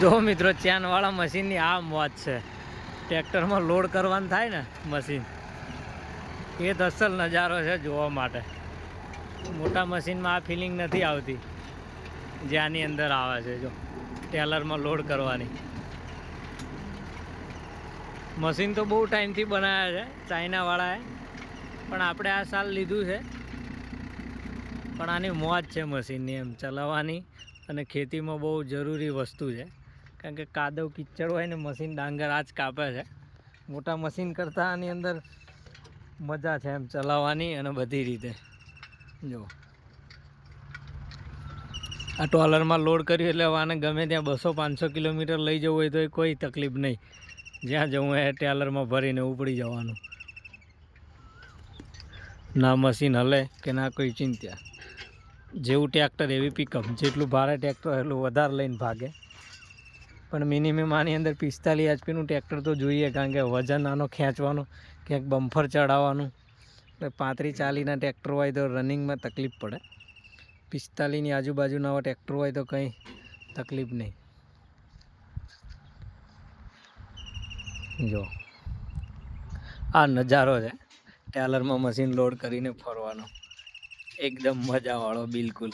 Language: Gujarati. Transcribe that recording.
જો મિત્રો ચેનવાળા મશીનની આ મોજ છે. ટ્રેક્ટરમાં લોડ કરવાનું થાય ને મશીન, એ જ અસલ નજારો છે જોવા માટે. મોટા મશીનમાં આ ફિલિંગ નથી આવતી જે આની અંદર આવે છે. જો ટેલરમાં લોડ કરવાની મશીન તો બહુ ટાઈમથી બનાવ્યા છે ચાઇનાવાળાએ, પણ આપણે આ સાલ લીધું છે. પણ આની મોજ છે મશીનની એમ ચલાવવાની, અને ખેતીમાં બહુ જરૂરી વસ્તુ છે. કારણ કે કાદવ કિચડ હોય ને મશીન ડાંગર આ જ કાપે છે. મોટા મશીન કરતાં આની અંદર મજા છે એમ ચલાવવાની અને બધી રીતે. જો આ ટોલરમાં લોડ કર્યું એટલે આને ગમે ત્યાં 200-500 કિલોમીટર લઈ જવું હોય તો એ કોઈ તકલીફ નહીં. જ્યાં જવું એ ટેલરમાં ભરીને ઉપડી જવાનું. ના મશીન હલે કે ના કોઈ ચિંતા. જેવું ટ્રેક્ટર એવી પિકઅપ. જેટલું ભારે ટ્રેક્ટર એટલું વધારે લઈને ભાગે. પણ મિનિમમ આની અંદર 45 HP ટ્રેક્ટર તો જોઈએ, કારણ કે વજન આનો ખેંચવાનું, ક્યાંક બમ્ફર ચડાવવાનું. એટલે 35-40ના ટ્રેક્ટર હોય તો રનિંગમાં તકલીફ પડે. 45ની આજુબાજુના આવા ટ્રેક્ટર હોય તો કંઈ તકલીફ નહીં. જો આ નજારો છે ટેલરમાં મશીન લોડ કરીને ફરવાનો, એકદમ મજાવાળો બિલકુલ.